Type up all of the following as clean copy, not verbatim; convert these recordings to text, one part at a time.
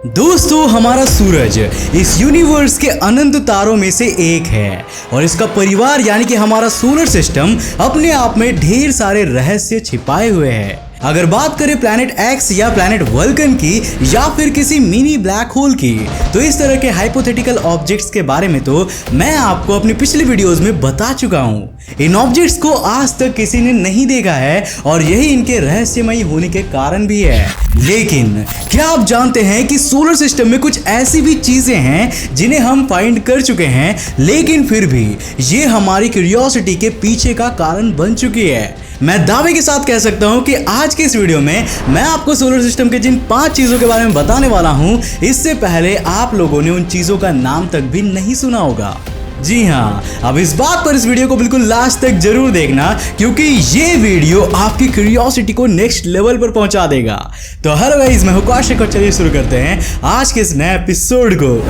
दोस्तों, हमारा सूरज इस यूनिवर्स के अनंत तारों में से एक है और इसका परिवार यानी कि हमारा सोलर सिस्टम अपने आप में ढेर सारे रहस्य छिपाए हुए हैं। अगर बात करें प्लैनेट एक्स या प्लैनेट वल्कन की या फिर किसी मिनी ब्लैक होल की, तो इस तरह के हाइपोथेटिकल ऑब्जेक्ट्स के बारे में तो मैं आपको अपनी पिछली वीडियोस में बता चुका हूं। इन ऑब्जेक्ट्स को आज तक किसी ने नहीं देखा है और यही इनके रहस्यमयी होने के कारण भी है। लेकिन क्या आप जानते हैं कि सोलर सिस्टम में कुछ ऐसी भी चीजें हैं जिन्हें हम फाइंड कर चुके हैं, लेकिन फिर भी ये हमारी क्यूरियोसिटी के पीछे का कारण बन चुकी है। मैं दावे के साथ कह सकता हूं कि आज के इस वीडियो में मैं आपको सोलर सिस्टम के जिन 5 चीजों के बारे में बताने वाला हूं, इससे पहले आप लोगों ने उन चीजों का नाम तक भी नहीं सुना होगा। जी हाँ, अब इस बात पर इस वीडियो को बिल्कुल लास्ट तक जरूर देखना, क्योंकि ये वीडियो आपकी क्यूरियोसिटी को नेक्स्ट लेवल पर पहुंचा देगा। तो हेलो गाइस, मैं हूं कौशिक और चलिए शुरू करते हैं आज के इस नए एपिसोड को।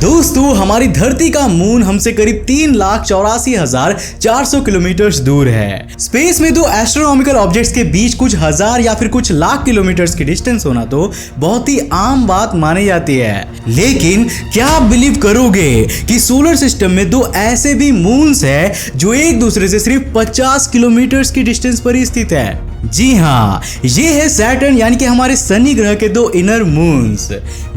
दोस्तों, हमारी धरती का मून हमसे करीब 3,84,400 किलोमीटर दूर है। स्पेस में दो एस्ट्रोनॉमिकल ऑब्जेक्ट्स के बीच कुछ हजार या फिर कुछ लाख किलोमीटर्स की डिस्टेंस होना तो बहुत ही आम बात मानी जाती है। लेकिन क्या आप बिलीव करोगे कि सोलर सिस्टम में दो ऐसे भी मून्स है जो एक दूसरे से सिर्फ 50 किलोमीटर्स की डिस्टेंस पर ही स्थित है? जी हाँ, ये है सैटर्न यानी कि हमारे शनि ग्रह के दो इनर मून्स,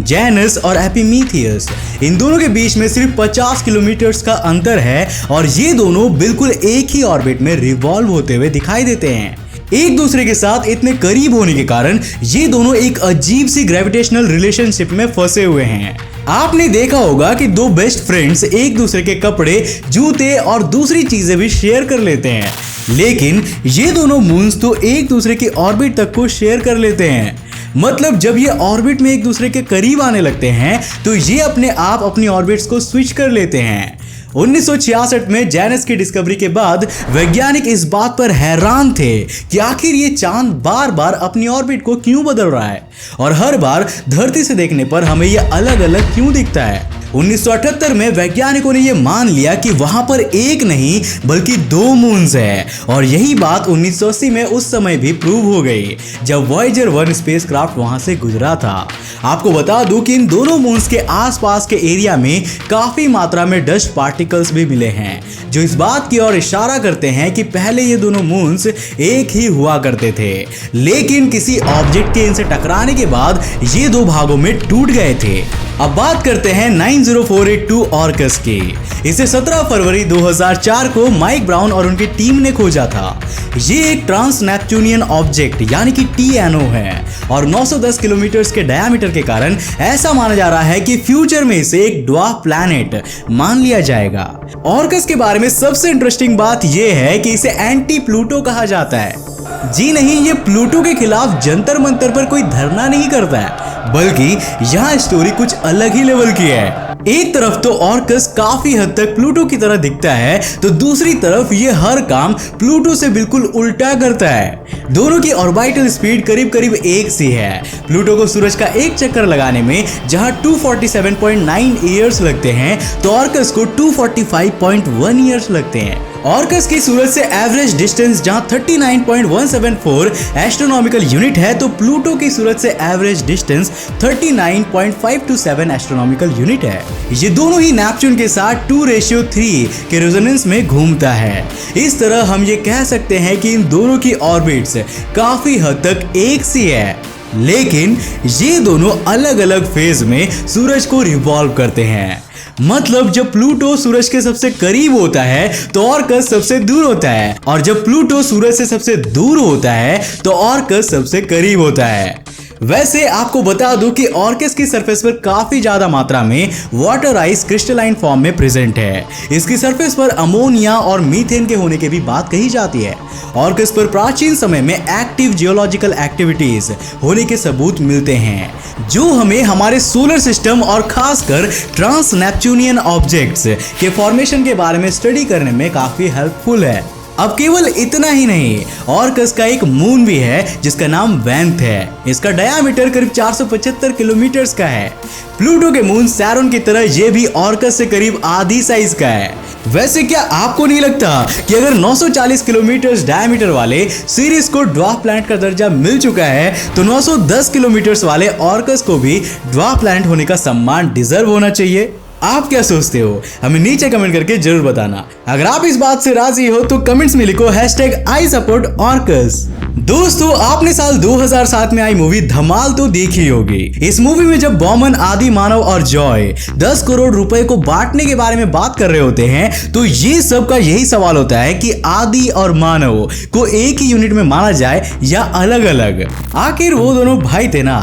जेनस और एपिमीथियस। इन दोनों के बीच में सिर्फ 50 किलोमीटर्स का अंतर है और ये दोनों बिल्कुल एक ही ऑर्बिट में रिवॉल्व होते हुए दिखाई देते हैं। एक दूसरे के साथ इतने करीब होने के कारण ये दोनों एक अजीब सी ग्रेविटेशनल रिलेशनशिप में फंसे हुए हैं। आपने देखा होगा कि दो बेस्ट फ्रेंड्स एक दूसरे के कपड़े, जूते और दूसरी चीजें भी शेयर कर लेते हैं, लेकिन ये दोनों मून्स तो एक दूसरे की ऑर्बिट तक को शेयर कर लेते हैं। मतलब जब ये ऑर्बिट में एक दूसरे के करीब आने लगते हैं तो ये अपने आप अपनी ऑर्बिट्स को स्विच कर लेते हैं। 1966 में जेनस की डिस्कवरी के बाद वैज्ञानिक इस बात पर हैरान थे कि आखिर ये चांद बार बार अपनी ऑर्बिट को क्यों बदल रहा है और हर बार धरती से देखने पर हमें ये अलग अलग क्यों दिखता है। 1978 में वैज्ञानिकों ने यह मान लिया कि वहां पर एक नहीं बल्कि 2 मून्स है और यही बात 1980 में उस समय भी प्रूव हो गई जब वॉयेजर 1 स्पेसक्राफ्ट वहां से गुजरा था। आपको बता दूं कि इन दोनों मून्स के आसपास के एरिया में काफी मात्रा में डस्ट पार्टिकल्स भी मिले हैं, जो इस बात की ओर इशारा करते हैं कि पहले ये दोनों मून्स एक ही हुआ करते थे, लेकिन किसी ऑब्जेक्ट के इनसे टकराने के बाद ये 2 भागों में टूट गए थे। अब बात करते हैं 90482 ऑर्कस की। इसे 17 फरवरी 2004 को माइक ब्राउन और उनकी टीम ने खोजा था। ये एक ट्रांस नेपच्यूनियन ऑब्जेक्ट यानी कि TNO है और 910 किलोमीटर के डायमीटर के कारण ऐसा माना जा रहा है कि फ्यूचर में इसे एक ड्वार्फ प्लैनेट मान लिया जाएगा। ऑर्कस के बारे में सबसे इंटरेस्टिंग बात यह है कि इसे एंटी प्लूटो कहा जाता है। जी नहीं, ये प्लूटो के खिलाफ जंतर मंतर पर कोई धरना नहीं करता है, बल्कि यहाँ स्टोरी कुछ अलग ही लेवल की है। एक तरफ तो ऑर्कस काफी हद तक प्लूटो की तरह दिखता है, तो दूसरी तरफ ये हर काम प्लूटो से बिल्कुल उल्टा करता है। दोनों की ऑर्बिटल स्पीड करीब करीब एक सी है। प्लूटो को सूरज का एक चक्कर लगाने में जहां 247.9 ईयर्स लगते हैं, तो ऑर्कस को 245.1 ईयर्स लगते हैं। ऑर्कस की सूरज से एवरेज डिस्टेंस जहां 39.174 एस्ट्रोनॉमिकल यूनिट है, तो प्लूटो की सूरज से एवरेज डिस्टेंस 39.527 एस्ट्रोनॉमिकल यूनिट है। ये दोनों ही नेपच्यून के साथ 2:3 के रेजोनेंस में घूमता है। इस तरह हम ये कह सकते हैं कि इन दोनों की ऑर्बिट्स काफी हद तक एक सी है, लेकिन ये दोनों अलग अलग फेज में सूरज को रिवॉल्व करते हैं। मतलब जब प्लूटो सूरज के सबसे करीब होता है तो ऑर्कस सबसे दूर होता है, और जब प्लूटो सूरज से सबसे दूर होता है तो ऑर्कस सबसे करीब होता है। वैसे आपको बता दूं कि ऑर्कस की सरफेस पर काफी ज्यादा मात्रा में वाटर आइस क्रिस्टलाइन फॉर्म में प्रेजेंट है। इसकी सरफेस पर अमोनिया और मीथेन के होने की भी बात कही जाती है। ऑर्कस पर प्राचीन समय में एक्टिव जियोलॉजिकल एक्टिविटीज होने के सबूत मिलते हैं, जो हमें हमारे सोलर सिस्टम और खासकर ट्रांस नेपच्यूनियन ऑब्जेक्ट्स के फॉर्मेशन के बारे में स्टडी करने में काफी हेल्पफुल है। अब केवल इतना ही नहीं, ऑर्कस का एक मून भी है जिसका नाम वैंथ है। इसका डायामीटर करीब 475 किलोमीटर का है। प्लूटो के मून सैरन की तरह ये भी ऑर्कस से करीब आधी साइज का है। वैसे क्या आपको नहीं लगता कि अगर 940 किलोमीटर डायमीटर वाले सीरिस को ड्वार्फ प्लैनेट का दर्जा मिल चुका है तो 910 किलोमीटर वाले ऑर्कस को भी ड्वार्फ प्लैनेट होने का सम्मान डिजर्व होना चाहिए? आप क्या सोचते हो? हमें नीचे कमेंट करके जरूर बताना। अगर आप इस बात से राजी हो तो कमेंट्स में लिखो #I support ऑर्कस। दोस्तों, आपने साल 2007 में आई मूवी धमाल तो देखी होगी। इस मूवी में जब बॉमन, आदि मानव और जॉय 10 करोड़ रुपए को बांटने के बारे में बात कर रहे होते हैं तो ये सब का यही सवाल होता है कि आदि और मानव को एक ही यूनिट में माना जाए या अलग अलग। आखिर वो दोनों भाई थे ना।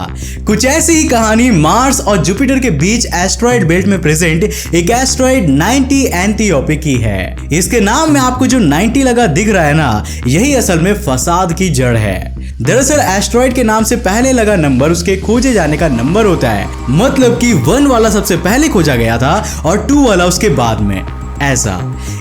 कुछ ऐसी ही कहानी मार्स और जुपिटर के बीच एस्ट्रॉइड बेल्ट में प्रेजेंट एक एस्ट्रॉइड 90 एंटियोपी की है। इसके नाम में आपको जो 90 लगा दिख रहा है ना, यही असल में फसाद की जड़ है। दरअसल एस्ट्रॉइड के नाम से पहले लगा नंबर उसके खोजे जाने का नंबर होता है। मतलब कि 1 वाला सबसे पहले खोजा गया था और 2 वाला उसके बाद में। ऐसा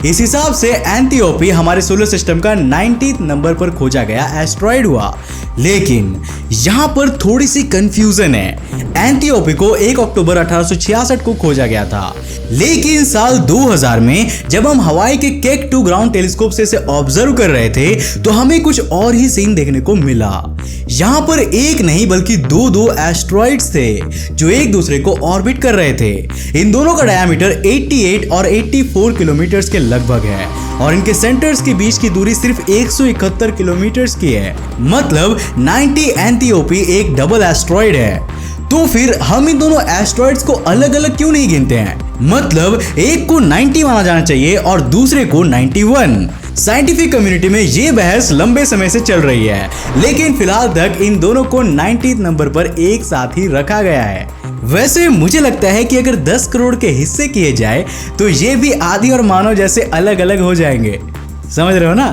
इस हिसाब से एंटियोपी हमारे सोलर सिस्टम का 90th नंबर पर खोजा गया एस्ट्रॉइड हुआ। लेकिन यहाँ पर थोड़ी सी कंफ्यूजन है। एंटियोपी को 1 अक्टूबर 1866 को खोजा गया था, लेकिन साल 2000 में जब हम हवाई के केक 2 ग्राउंड टेलीस्कोप से इसे ऑब्जर्व कर रहे थे तो हमें कुछ और ही सीन देखने को मिला। यहाँ पर एक नहीं बल्कि दो एस्ट्रॉइड्स थे जो एक दूसरे को ऑर्बिट कर रहे थे। इन दोनों का डायमीटर 88 और 84 किलोमीटर के लगभग है और इनके सेंटर्स के बीच की दूरी सिर्फ 171 किलोमीटर की है। मतलब 90 एंटियोपी एक डबल एस्ट्रॉइड है। तो फिर हम इन दोनों एस्ट्रॉइड्स को अलग अलग क्यों नहीं गिनते हैं? मतलब एक को 90 माना जाना चाहिए और दूसरे को 91। साइंटिफिक कम्युनिटी में ये बहस लंबे समय से चल रही है, लेकिन फिलहाल तक इन दोनों को 90th नंबर पर एक साथ ही रखा गया है। वैसे मुझे लगता है कि अगर 10 करोड़ के हिस्से किए जाए तो ये भी आदि और मानव जैसे अलग अलग हो जाएंगे। समझ रहे हो ना?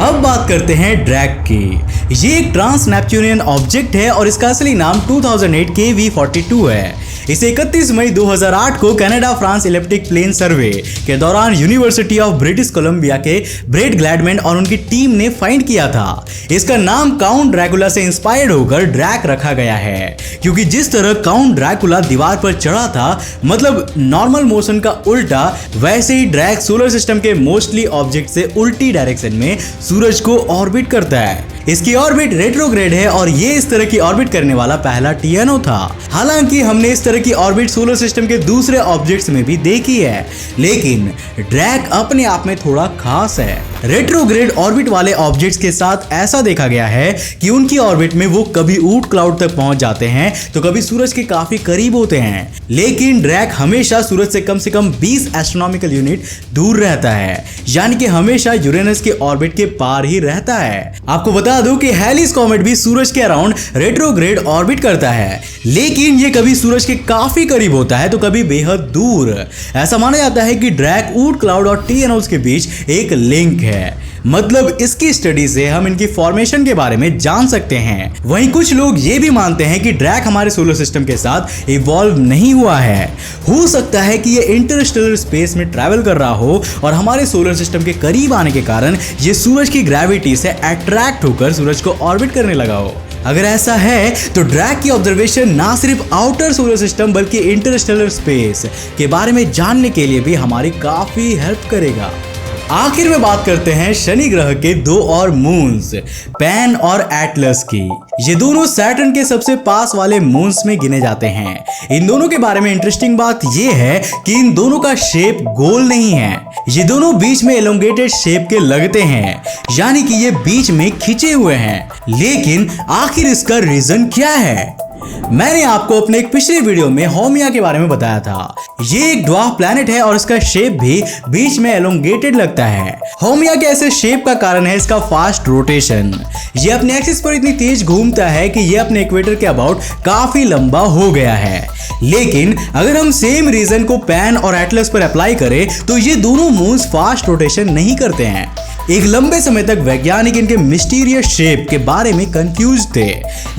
अब बात करते हैं ड्रैक की। ये एक ट्रांस नेपच्यूनियन ऑब्जेक्ट है और इसका असली नाम 2008 KV42 है। इसे 31 मई 2008 को कनाडा फ्रांस इलेप्टिक प्लेन सर्वे के दौरान यूनिवर्सिटी ऑफ ब्रिटिश कोलंबिया के ब्रेट ग्लैडमैन और उनकी टीम ने फाइंड किया था। इसका नाम काउंट ड्रैकुला से इंस्पायर्ड होकर ड्रैक रखा गया है, क्योंकि जिस तरह काउंट ड्रैकुला दीवार पर चढ़ा था, मतलब नॉर्मल मोशन का उल्टा, वैसे ही ड्रैक सोलर सिस्टम के मोस्टली ऑब्जेक्ट से उल्टी डायरेक्शन में सूरज को ऑर्बिट करता है। इसकी ऑर्बिट रेट्रोग्रेड है और ये इस तरह की ऑर्बिट करने वाला पहला TNO था। हालांकि हमने इस तरह की ऑर्बिट सोलर सिस्टम के दूसरे ऑब्जेक्ट्स में भी देखी है, लेकिन ड्रैक अपने आप में थोड़ा खास है। रेट्रोग्रेड ऑर्बिट वाले ऑब्जेक्ट्स के साथ ऐसा देखा गया है कि उनकी ऑर्बिट में वो कभी ऊट क्लाउड तक पहुंच जाते हैं तो कभी सूरज के काफी करीब होते हैं, लेकिन ड्रैक हमेशा सूरज से कम 20 एस्ट्रोनॉमिकल यूनिट दूर रहता है, यानी कि हमेशा यूरेनस के ऑर्बिट के पार ही रहता है। आपको बता दूं कि हैलिस कॉमेट भी सूरज के अराउंड रेट्रोग्रेड ऑर्बिट करता है, लेकिन ये कभी सूरज के काफी करीब होता है तो कभी बेहद दूर। ऐसा माना जाता है कि ड्रैक ऊट क्लाउड और TNOs के बीच एक लिंक है। मतलब इसकी स्टडी से हम इनकी फॉर्मेशन के बारे में जान सकते हैं। वहीं कुछ लोग ये भी मानते हैं कि ड्रैक हमारे सोलर सिस्टम के साथ इवॉल्व नहीं हुआ है। हो सकता है कि ये इंटरस्टेलर स्पेस में ट्रैवल कर रहा हो और हमारे सोलर सिस्टम के करीब आने के कारण ये सूरज की ग्रेविटी से अट्रैक्ट होकर सूरज को ऑर्बिट करने लगा हो। अगर ऐसा है तो ड्रैक की ऑब्जर्वेशन ना सिर्फ आउटर सोलर सिस्टम बल्कि इंटरस्टेलर स्पेस के बारे में जानने के लिए भी हमारी काफी हेल्प करेगा। आखिर में बात करते हैं शनि ग्रह के 2 और मून्स, पैन और एटलस की। ये दोनों सैटर्न के सबसे पास वाले मून्स में गिने जाते हैं। इन दोनों के बारे में इंटरेस्टिंग बात ये है कि इन दोनों का शेप गोल नहीं है। ये दोनों बीच में एलोंगेटेड शेप के लगते हैं, यानी कि ये बीच में खिंचे हुए हैं। लेकिन आखिर इसका रीजन क्या है? मैंने आपको अपने एक पिछले वीडियो में होमिया के बारे में बताया था। ये एक ड्वार्फ प्लैनेट है और इसका शेप भी बीच में एलोंगेटेड लगता है। होमिया के ऐसे शेप का कारण है इसका फास्ट रोटेशन। ये अपने एक्सिस पर इतनी तेज घूमता है कि ये अपने इक्वेटर के अबाउट काफी लंबा हो गया है। लेकिन अगर हम सेम रीजन को पैन और एटलस पर अप्लाई करें तो ये दोनों मून्स फास्ट रोटेशन नहीं करते हैं। एक लंबे समय तक वैज्ञानिक इनके मिस्टीरियस शेप के बारे में कंफ्यूज थे,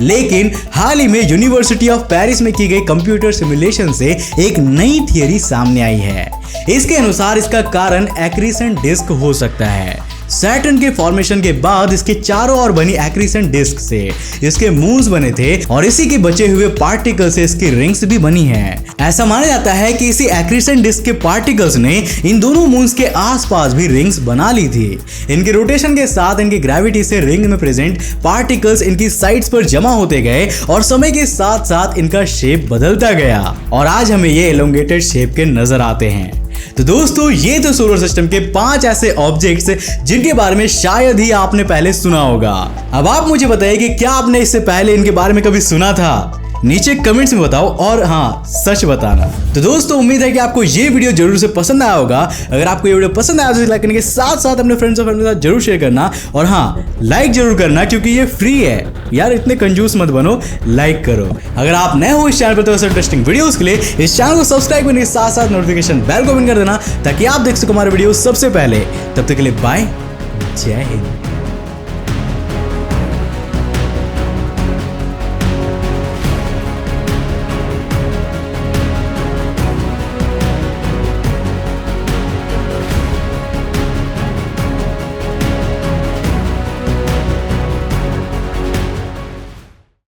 लेकिन हाल ही में यूनिवर्सिटी ऑफ पेरिस में की गई कंप्यूटर सिमुलेशन से एक नई थियरी सामने आई है। इसके अनुसार इसका कारण एक्रीसेंट डिस्क हो सकता है। सैटर्न के फॉर्मेशन के बाद इसके चारों ओर बनी एक्रीसेंट डिस्क से इसके मून्स बने थे और इसी के बचे हुए पार्टिकल से इसकी रिंग्स भी बनी हैं। ऐसा माना जाता है कि इसी एक्रीसेंट डिस्क के पार्टिकल्स ने इन दोनों मून्स के आसपास भी रिंग्स बना ली थी। इनके रोटेशन के साथ इनकी ग्रेविटी से रिंग में प्रेजेंट पार्टिकल्स इनकी साइड्स पर जमा होते गए और समय के साथ साथ इनका शेप बदलता गया और आज हमें ये एलोंगेटेड शेप के नजर आते हैं। तो दोस्तों ये तो सोलर सिस्टम के 5 ऐसे ऑब्जेक्ट्स जिनके बारे में शायद ही आपने पहले सुना होगा। अब आप मुझे बताइए कि क्या आपने इससे पहले इनके बारे में कभी सुना था? नीचे कमेंट्स में बताओ और हाँ सच बताना। तो दोस्तों उम्मीद है कि आपको ये वीडियो जरूर से पसंद आया होगा। अगर आपको ये वीडियो पसंद आया तो लाइक करने के साथ साथ अपने फ्रेंड्स और फैमिली के साथ जरूर शेयर करना और हाँ लाइक जरूर करना क्योंकि ये फ्री है यार, इतने कंजूस मत बनो, लाइक करो। अगर आप नए हो इस चैनल पर तो ऐसे इंटरेस्टिंग वीडियोस के लिए इस चैनल को सब्सक्राइब करने के साथ साथ नोटिफिकेशन बेल को ऑन कर देना ताकि आप देख सको हमारे वीडियो सबसे पहले। तब तक के लिए बाय, जय हिंद।